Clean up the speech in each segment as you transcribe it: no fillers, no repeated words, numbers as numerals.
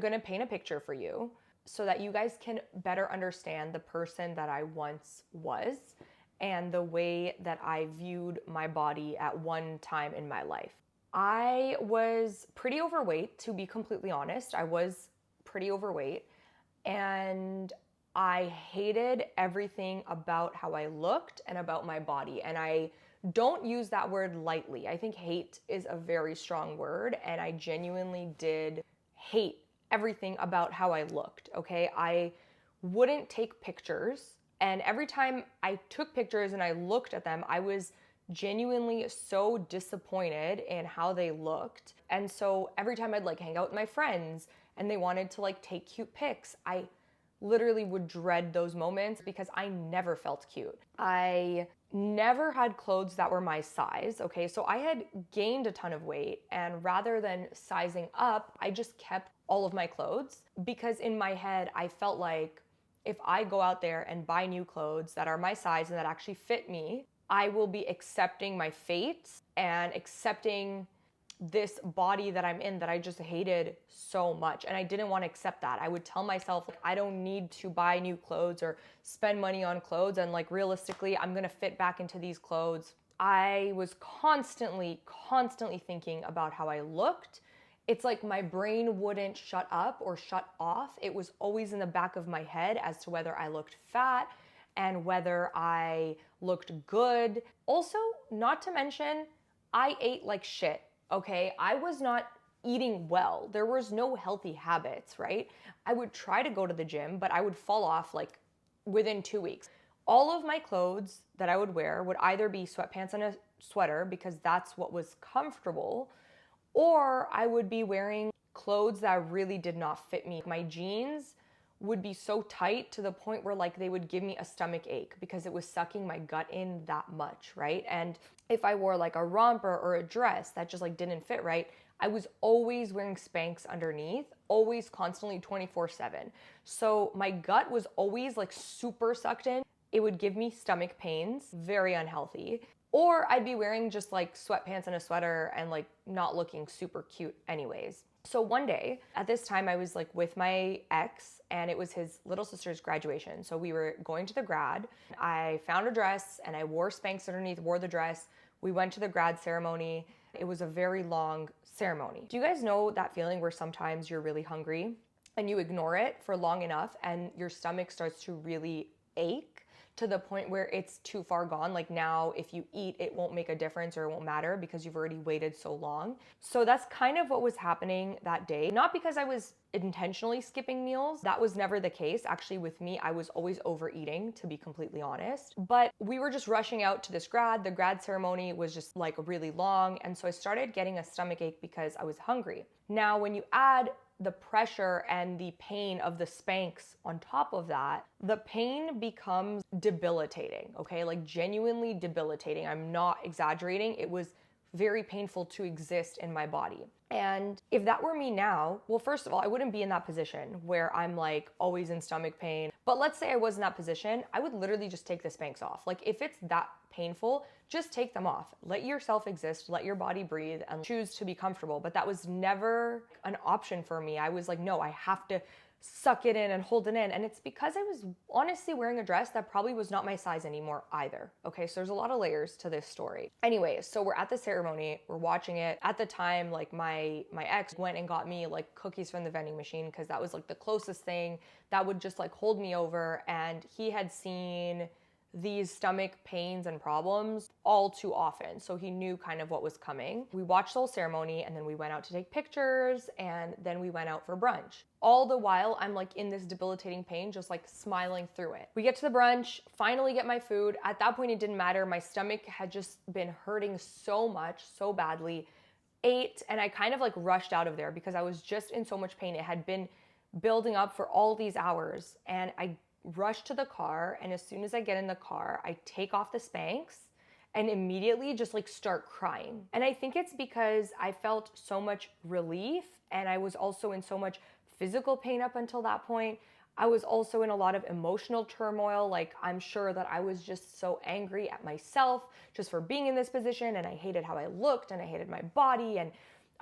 gonna paint a picture for you so that you guys can better understand the person that I once was and the way that I viewed my body at one time in my life. I was pretty overweight, to be completely honest. I was pretty overweight, and I hated everything about how I looked and about my body. And I don't use that word lightly. I think hate is a very strong word, and I genuinely did hate everything about how I looked, okay? I wouldn't take pictures, and every time I took pictures and I looked at them, I was genuinely so disappointed in how they looked. And so every time I'd like hang out with my friends and they wanted to like take cute pics, I literally would dread those moments because I never felt cute. I never had clothes that were my size, okay? So I had gained a ton of weight, and rather than sizing up, I just kept all of my clothes because in my head, I felt like if I go out there and buy new clothes that are my size and that actually fit me, I will be accepting my fate and accepting this body that I'm in that I just hated so much. And I didn't want to accept that. I would tell myself, like, I don't need to buy new clothes or spend money on clothes. And like, realistically, I'm going to fit back into these clothes. I was constantly thinking about how I looked. It's like my brain wouldn't shut up or shut off. It was always in the back of my head as to whether I looked fat and whether I looked good. Also, not to mention, I ate like shit. Okay, I was not eating well. There was no healthy habits, right? I would try to go to the gym, but I would fall off like within 2 weeks. All of my clothes that I would wear would either be sweatpants and a sweater because that's what was comfortable, or I would be wearing clothes that really did not fit me. My jeans would be so tight to the point where like they would give me a stomach ache because it was sucking my gut in that much, right? And if I wore like a romper or a dress that just like didn't fit right, I was always wearing Spanx underneath, always constantly 24/7. So my gut was always like super sucked in. It would give me stomach pains, very unhealthy. Or I'd be wearing just like sweatpants and a sweater and like not looking super cute anyways. So one day, at this time, I was like with my ex, and it was his little sister's graduation. So we were going to the grad. I found a dress and I wore Spanx underneath, wore the dress. We went to the grad ceremony. It was a very long ceremony. Do you guys know that feeling where sometimes you're really hungry and you ignore it for long enough and your stomach starts to really ache to the point where it's too far gone? Like now, if you eat, it won't make a difference or it won't matter because you've already waited so long. So that's kind of what was happening that day. Not because I was intentionally skipping meals. That was never the case. Actually, with me, I was always overeating, to be completely honest. But we were just rushing out to this grad. The grad ceremony was just like really long. And so I started getting a stomach ache because I was hungry. Now, when you add the pressure and the pain of the Spanx on top of that, the pain becomes debilitating, okay? Like genuinely debilitating. I'm not exaggerating. It was very painful to exist in my body. And if that were me now, well, first of all, I wouldn't be in that position where I'm like always in stomach pain. But let's say I was in that position, I would literally just take the Spanx off. Like if it's that painful, just take them off. Let yourself exist, let your body breathe, and choose to be comfortable. But that was never an option for me. I was like, no, I have to suck it in and hold it in. And it's because I was honestly wearing a dress that probably was not my size anymore either. Okay, so there's a lot of layers to this story. Anyways, so we're at the ceremony, we're watching it. At the time, like my ex went and got me like cookies from the vending machine because that was like the closest thing that would just like hold me over. And he had seen these stomach pains and problems all too often. So he knew kind of what was coming. We watched the whole ceremony and then we went out to take pictures and then we went out for brunch. All the while I'm like in this debilitating pain, just like smiling through it. We get to the brunch, finally get my food. At that point, it didn't matter. My stomach had just been hurting so much, so badly. Ate, and I kind of like rushed out of there because I was just in so much pain. It had been building up for all these hours, and I rush to the car, and as soon as I get in the car, I take off the Spanx and immediately just like start crying. And I think it's because I felt so much relief, and I was also in so much physical pain up until that point. I was also in a lot of emotional turmoil. Like I'm sure that I was just so angry at myself just for being in this position, and I hated how I looked and I hated my body, and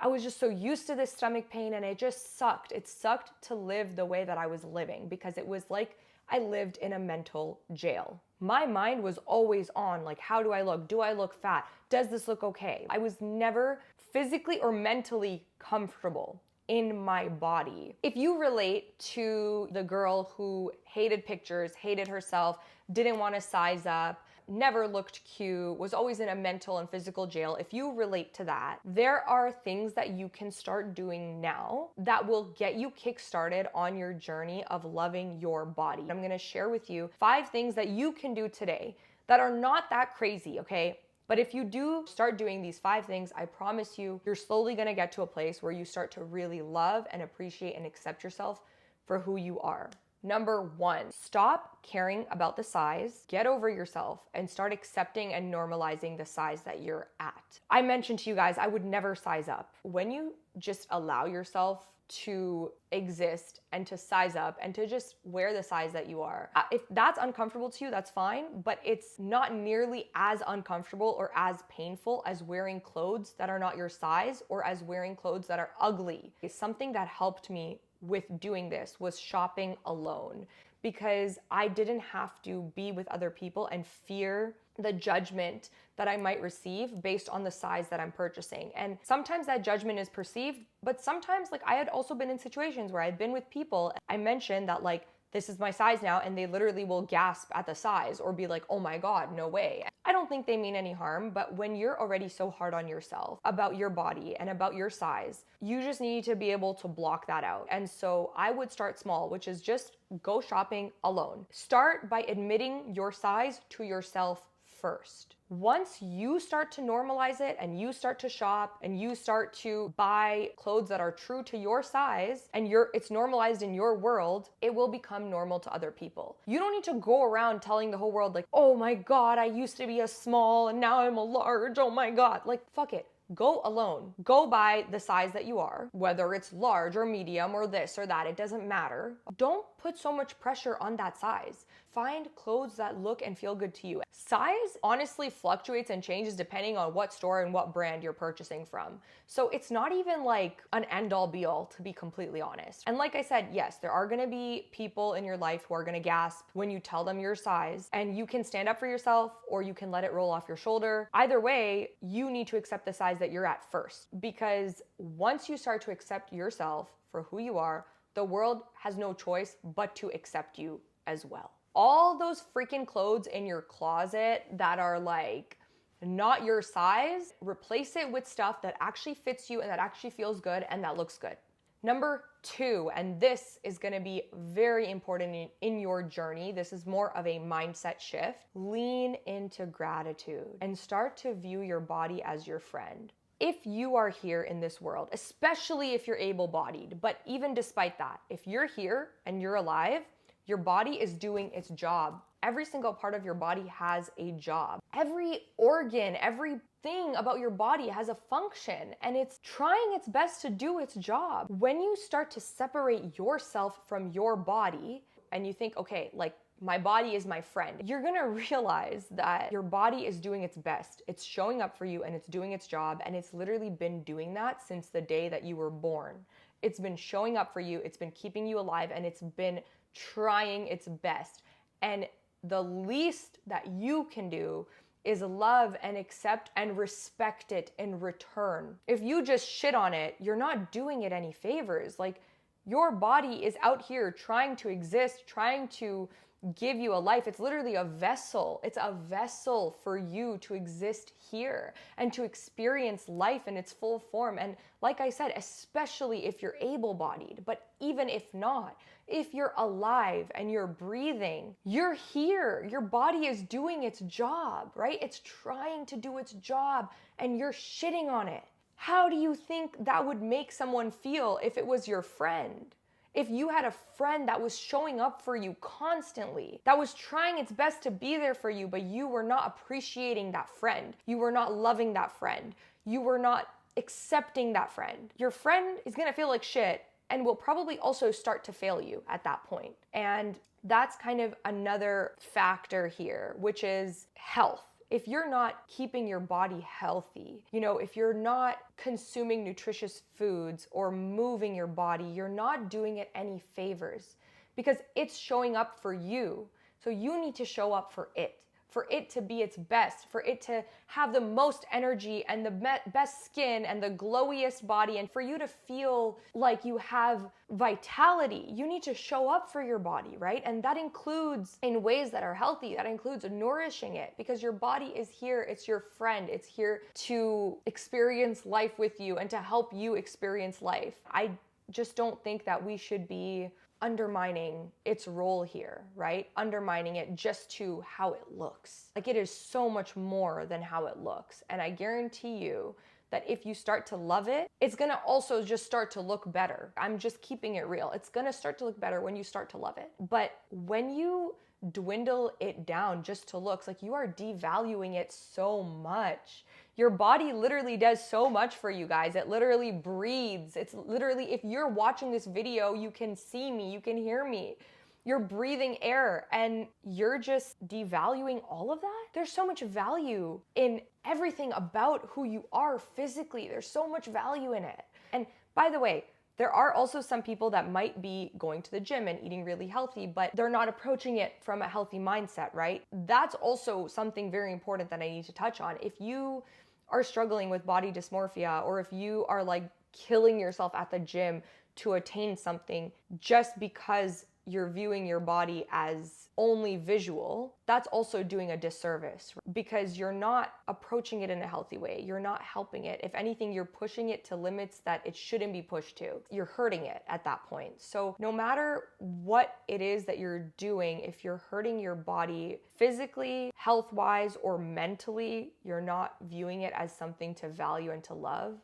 I was just so used to this stomach pain and it just sucked. It sucked to live the way that I was living because it was like I lived in a mental jail. My mind was always on, like, how do I look? Do I look fat? Does this look okay? I was never physically or mentally comfortable in my body. If you relate to the girl who hated pictures, hated herself, didn't want to size up, never looked cute, was always in a mental and physical jail, if you relate to that, there are things that you can start doing now that will get you kickstarted on your journey of loving your body. I'm gonna share with you 5 things that you can do today that are not that crazy, okay? But if you do start doing these 5 things, I promise you, you're slowly gonna get to a place where you start to really love and appreciate and accept yourself for who you are. Number 1, stop caring about the size, get over yourself, and start accepting and normalizing the size that you're at. I mentioned to you guys, I would never size up. When you just allow yourself to exist and to size up and to just wear the size that you are, if that's uncomfortable to you, that's fine, but it's not nearly as uncomfortable or as painful as wearing clothes that are not your size or as wearing clothes that are ugly. It's something that helped me with doing this was shopping alone, because I didn't have to be with other people and fear the judgment that I might receive based on the size that I'm purchasing. And sometimes that judgment is perceived, but sometimes, like, I had also been in situations where I'd been with people. I mentioned that, like, this is my size now, and they literally will gasp at the size or be like, oh my God, no way. I don't think they mean any harm, but when you're already so hard on yourself about your body and about your size, you just need to be able to block that out. And so I would start small, which is just go shopping alone. Start by admitting your size to yourself first. Once you start to normalize it and you start to shop and you start to buy clothes that are true to your size and it's normalized in your world, it will become normal to other people. You don't need to go around telling the whole world like, oh my God, I used to be a small and now I'm a large. Oh my God. Like, fuck it. Go alone. Go by the size that you are, whether it's large or medium or this or that, it doesn't matter. Don't put so much pressure on that size. Find clothes that look and feel good to you. Size honestly fluctuates and changes depending on what store and what brand you're purchasing from. So it's not even like an end-all be-all, to be completely honest. And like I said, yes, there are gonna be people in your life who are gonna gasp when you tell them your size, and you can stand up for yourself or you can let it roll off your shoulder. Either way, you need to accept the size that you're at first, because once you start to accept yourself for who you are, the world has no choice but to accept you as well. All those freaking clothes in your closet that are like not your size, replace it with stuff that actually fits you and that actually feels good and that looks good. Number 2, and this is gonna be very important in your journey, this is more of a mindset shift, lean into gratitude and start to view your body as your friend. If you are here in this world, especially if you're able-bodied, but even despite that, if you're here and you're alive, your body is doing its job. Every single part of your body has a job. Every organ, everything about your body has a function, and it's trying its best to do its job. When you start to separate yourself from your body and you think, okay, like, my body is my friend, you're gonna realize that your body is doing its best. It's showing up for you and it's doing its job, and it's literally been doing that since the day that you were born. It's been showing up for you, it's been keeping you alive, and it's been trying its best. And the least that you can do is love and accept and respect it in return. If you just shit on it, you're not doing it any favors. Like, your body is out here trying to exist, trying to give you a life. It's literally a vessel. It's a vessel for you to exist here and to experience life in its full form. And like I said, especially if you're able-bodied, but even if not, if you're alive and you're breathing, you're here. Your body is doing its job, right? It's trying to do its job and you're shitting on it. How do you think that would make someone feel if it was your friend? If you had a friend that was showing up for you constantly, that was trying its best to be there for you, but you were not appreciating that friend. You were not loving that friend. You were not accepting that friend. Your friend is gonna feel like shit and will probably also start to fail you at that point. And that's kind of another factor here, which is health. If you're not keeping your body healthy, if you're not consuming nutritious foods or moving your body, you're not doing it any favors because it's showing up for you. So you need to show up for it to be its best, for it to have the most energy and the best skin and the glowiest body, and for you to feel like you have vitality. You need to show up for your body, right? And that includes in ways that are healthy. That includes nourishing it, because your body is here. It's your friend. It's here to experience life with you and to help you experience life. I just don't think that we should be undermining its role here, right? Undermining it just to how it looks. Like, it is so much more than how it looks. And I guarantee you that if you start to love it, it's gonna also just start to look better. I'm just keeping it real. It's gonna start to look better when you start to love it. But when you dwindle it down just to looks, like, you are devaluing it so much. Your body literally does so much for you guys. It literally breathes. It's literally, if you're watching this video, you can see me, you can hear me. You're breathing air and you're just devaluing all of that. There's so much value in everything about who you are physically. There's so much value in it. And by the way, there are also some people that might be going to the gym and eating really healthy, but they're not approaching it from a healthy mindset, right? That's also something very important that I need to touch on. If you are struggling with body dysmorphia, or if you are like killing yourself at the gym to attain something just because you're viewing your body as only visual, that's also doing a disservice, because you're not approaching it in a healthy way. You're not helping it. If anything, you're pushing it to limits that it shouldn't be pushed to. You're hurting it at that point. So no matter what it is that you're doing, if you're hurting your body physically, health-wise, or mentally, you're not viewing it as something to value and to love,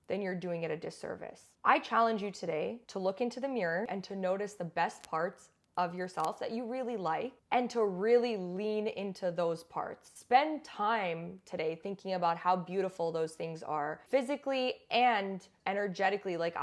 then you're doing it a disservice. I challenge you today to look into the mirror and to notice the best parts of yourself that you really like, and to really lean into those parts. Spend time today thinking about how beautiful those things are, physically and energetically. Like,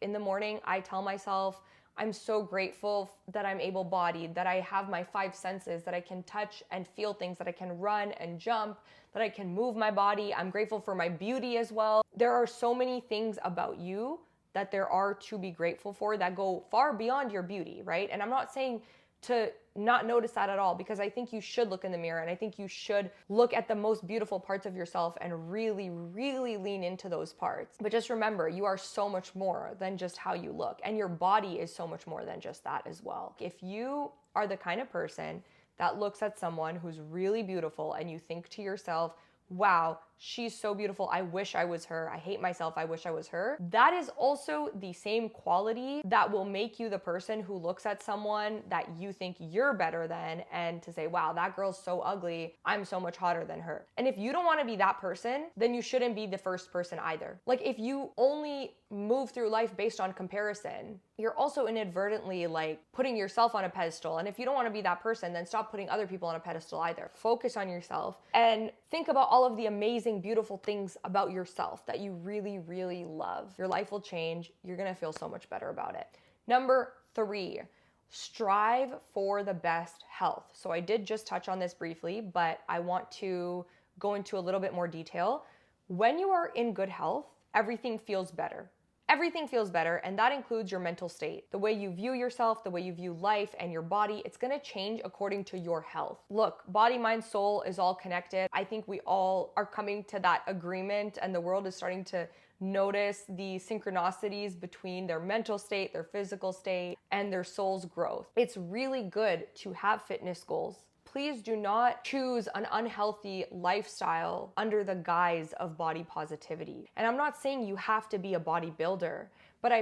in the morning, I tell myself, I'm so grateful that I'm able-bodied, that I have my 5 senses, that I can touch and feel things, that I can run and jump, that I can move my body. I'm grateful for my beauty as well. There are so many things about you that there are to be grateful for that go far beyond your beauty, right? And I'm not saying to not notice that at all, because I think you should look in the mirror, and I think you should look at the most beautiful parts of yourself and really, really lean into those parts. But just remember, you are so much more than just how you look, and your body is so much more than just that as well. If you are the kind of person that looks at someone who's really beautiful and you think to yourself, wow, she's so beautiful, I wish I was her, I hate myself, I wish I was her, that is also the same quality that will make you the person who looks at someone that you think you're better than and to say, wow, that girl's so ugly, I'm so much hotter than her. And if you don't want to be that person, then you shouldn't be the first person either. Like, if you only move through life based on comparison, you're also inadvertently like putting yourself on a pedestal. And if you don't want to be that person, then stop putting other people on a pedestal either. Focus on yourself and think about all of the amazing, beautiful things about yourself that you really, really love. Your life will change. You're going to feel so much better about it. Number 3, strive for the best health. So I did just touch on this briefly, but I want to go into a little bit more detail. When you are in good health, everything feels better. Everything feels better, and that includes your mental state. The way you view yourself, the way you view life and your body, it's gonna change according to your health. Look, body, mind, soul is all connected. I think we all are coming to that agreement, and the world is starting to notice the synchronicities between their mental state, their physical state, and their soul's growth. It's really good to have fitness goals. Please do not choose an unhealthy lifestyle under the guise of body positivity. And I'm not saying you have to be a bodybuilder, but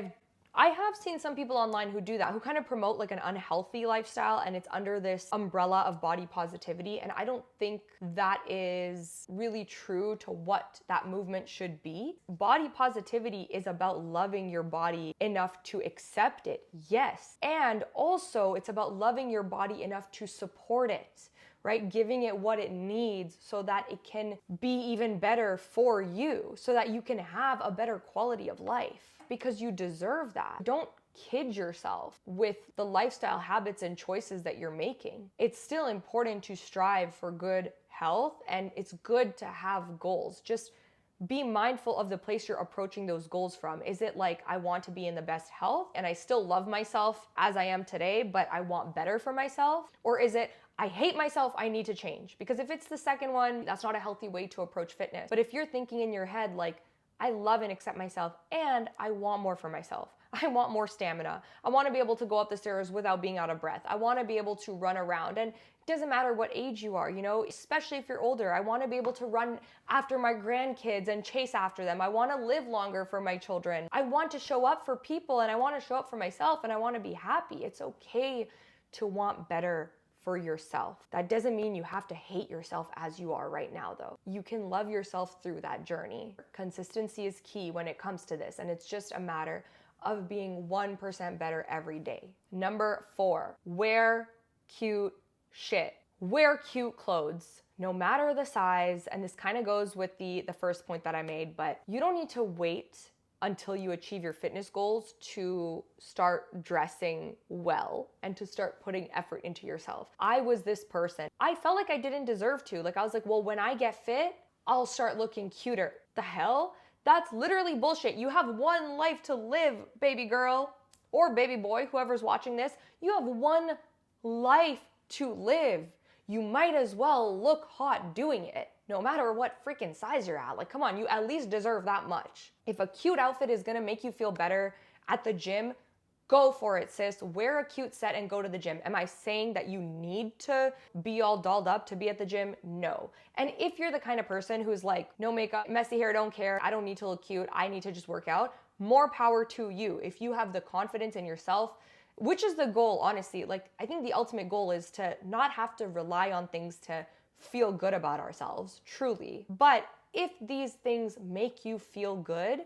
I have seen some people online who do that, who kind of promote like an unhealthy lifestyle, and it's under this umbrella of body positivity. And I don't think that is really true to what that movement should be. Body positivity is about loving your body enough to accept it, yes. And also it's about loving your body enough to support it, right? Giving it what it needs so that it can be even better for you, so that you can have a better quality of life, because you deserve that. Don't kid yourself with the lifestyle habits and choices that you're making. It's still important to strive for good health, and it's good to have goals. Just be mindful of the place you're approaching those goals from. Is it like, I want to be in the best health and I still love myself as I am today, but I want better for myself? Or is it, I hate myself, I need to change? Because if it's the second one, that's not a healthy way to approach fitness. But if you're thinking in your head, like, I love and accept myself and I want more for myself. I want more stamina. I want to be able to go up the stairs without being out of breath. I want to be able to run around. And it doesn't matter what age you are, especially if you're older. I want to be able to run after my grandkids and chase after them. I want to live longer for my children. I want to show up for people, and I want to show up for myself, and I want to be happy. It's okay to want better for yourself. That doesn't mean you have to hate yourself as you are right now, though. You can love yourself through that journey. Consistency is key when it comes to this, and it's just a matter of being 1% better every day. Number 4, wear cute shit. Wear cute clothes, no matter the size. And this kind of goes with the first point that I made, but you don't need to wait until you achieve your fitness goals to start dressing well and to start putting effort into yourself. I was this person. I felt like I didn't deserve to. I was like, well, when I get fit, I'll start looking cuter. The hell? That's literally bullshit. You have one life to live, baby girl or baby boy, whoever's watching this. You have one life to live. You might as well look hot doing it, no matter what freaking size you're at. Come on, you at least deserve that much. If a cute outfit is gonna make you feel better at the gym, go for it, sis. Wear a cute set and go to the gym. Am I saying that you need to be all dolled up to be at the gym? No. And if you're the kind of person who's like, no makeup, messy hair, don't care, I don't need to look cute, I need to just work out, more power to you. If you have the confidence in yourself, which is the goal, honestly. I think the ultimate goal is to not have to rely on things to feel good about ourselves, truly. But if these things make you feel good,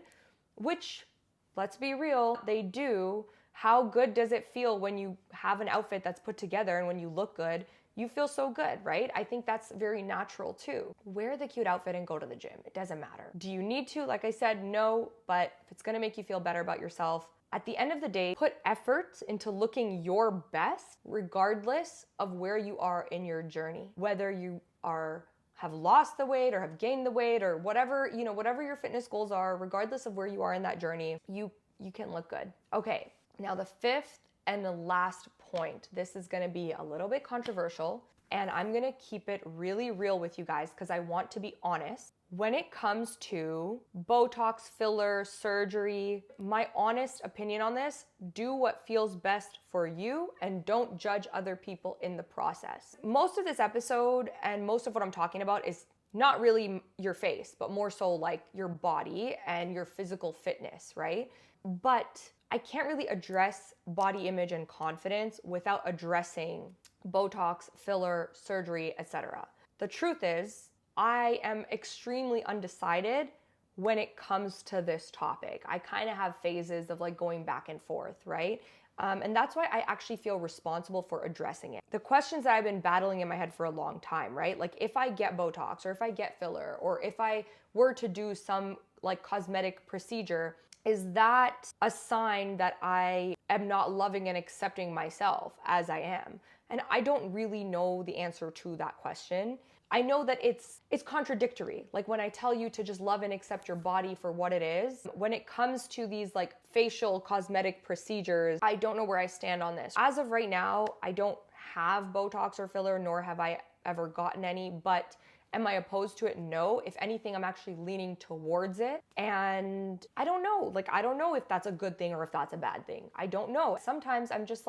which, let's be real, they do, how good does it feel when you have an outfit that's put together and when you look good? You feel so good, right? I think that's very natural too. Wear the cute outfit and go to the gym. It doesn't matter. Do you need to? Like I said, no, but if it's gonna make you feel better about yourself, at the end of the day, put effort into looking your best, regardless of where you are in your journey. Whether you have lost the weight or have gained the weight or whatever, whatever your fitness goals are, regardless of where you are in that journey, you can look good. Okay, now the 5th and the last point. This is gonna be a little bit controversial, and I'm gonna keep it really real with you guys because I want to be honest. When it comes to Botox, filler, surgery, my honest opinion on this, do what feels best for you and don't judge other people in the process. Most of this episode and most of what I'm talking about is not really your face, but more so your body and your physical fitness, right? But I can't really address body image and confidence without addressing Botox, filler, surgery, etc. The truth is, I am extremely undecided when it comes to this topic. I kind of have phases of going back and forth, right? And that's why I actually feel responsible for addressing it. The questions that I've been battling in my head for a long time, right? If I get Botox or if I get filler or if I were to do some cosmetic procedure, is that a sign that I am not loving and accepting myself as I am? And I don't really know the answer to that question. I know that it's contradictory. When I tell you to just love and accept your body for what it is, when it comes to these facial cosmetic procedures, I don't know where I stand on this. As of right now, I don't have Botox or filler, nor have I ever gotten any, but am I opposed to it? No. If anything, I'm actually leaning towards it. And I don't know. I don't know if that's a good thing or if that's a bad thing. I don't know. Sometimes I'm just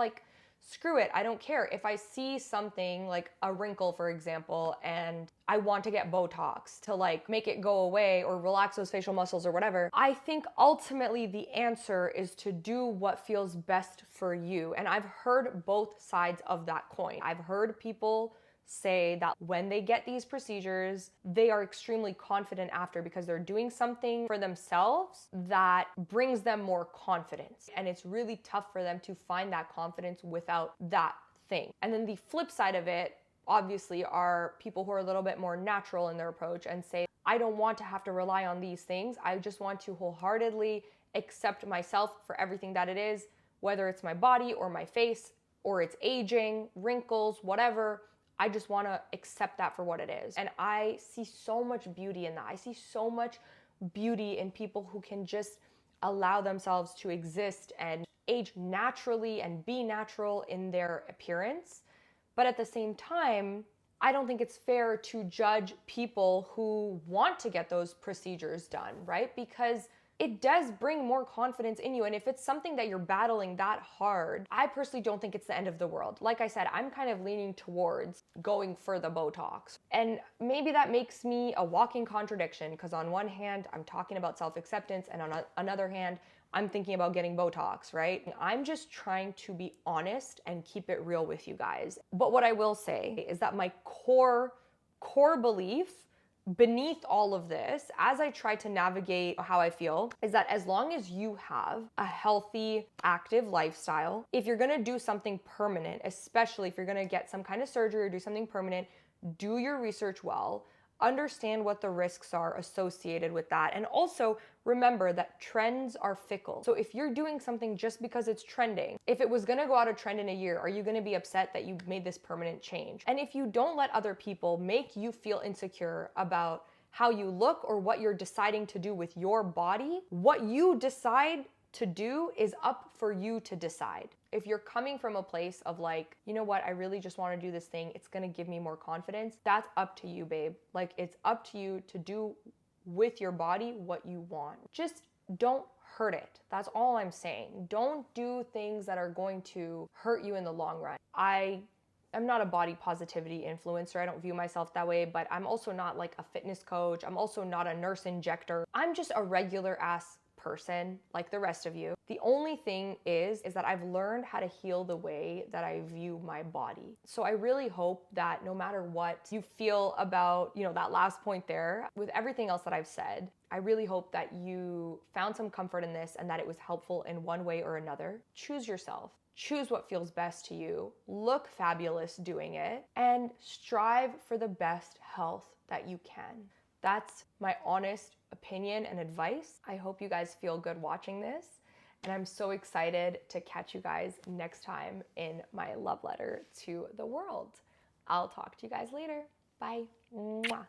screw it, I don't care. If I see something a wrinkle, for example, and I want to get Botox to make it go away or relax those facial muscles or whatever, I think ultimately the answer is to do what feels best for you. And I've heard both sides of that coin. I've heard people say that when they get these procedures, they are extremely confident after because they're doing something for themselves that brings them more confidence. And it's really tough for them to find that confidence without that thing. And then the flip side of it, obviously, are people who are a little bit more natural in their approach and say, I don't want to have to rely on these things. I just want to wholeheartedly accept myself for everything that it is whether it's my body or my face or it's aging, wrinkles, whatever. I just want to accept that for what it is. And I see so much beauty in that. I see so much beauty in people who can just allow themselves to exist and age naturally and be natural in their appearance. But at the same time, I don't think it's fair to judge people who want to get those procedures done, right? Because it does bring more confidence in you. And if it's something that you're battling that hard, I personally don't think it's the end of the world. Like I said, I'm kind of leaning towards going for the Botox. And maybe that makes me a walking contradiction, because on one hand, I'm talking about self-acceptance, and on another hand, I'm thinking about getting Botox, right? I'm just trying to be honest and keep it real with you guys. But what I will say is that my core belief beneath all of this, as I try to navigate how I feel, is that as long as you have a healthy, active lifestyle, if you're gonna do something permanent, especially if you're gonna get some kind of surgery or do something permanent, do your research well, understand what the risks are associated with that, and also remember that trends are fickle. So if you're doing something just because it's trending, if it was gonna go out of trend in a year, are you gonna be upset that you made this permanent change? And if you don't let other people make you feel insecure about how you look or what you're deciding to do with your body, what you decide to do is up for you to decide. If you're coming from a place of like, you know what, I really just want to do this thing, it's gonna give me more confidence, that's up to you, babe. Like, it's up to you to do with your body what you want. Just don't hurt it. That's all I'm saying. Don't do things that are going to hurt you in the long run. I'm not a body positivity influencer. I don't view myself that way, but I'm also not like a fitness coach. I'm also not a nurse injector. I'm just a regular ass person like the rest of you. The only thing is that I've learned how to heal the way that I view my body. So I really hope that no matter what you feel about, that last point there, with everything else that I've said, I really hope that you found some comfort in this and that it was helpful in one way or another. Choose yourself. Choose what feels best to you. Look fabulous doing it, and strive for the best health that you can. That's my honest opinion and advice. I hope you guys feel good watching this, and I'm so excited to catch you guys next time in my love letter to the world. I'll talk to you guys later. Bye. Mwah.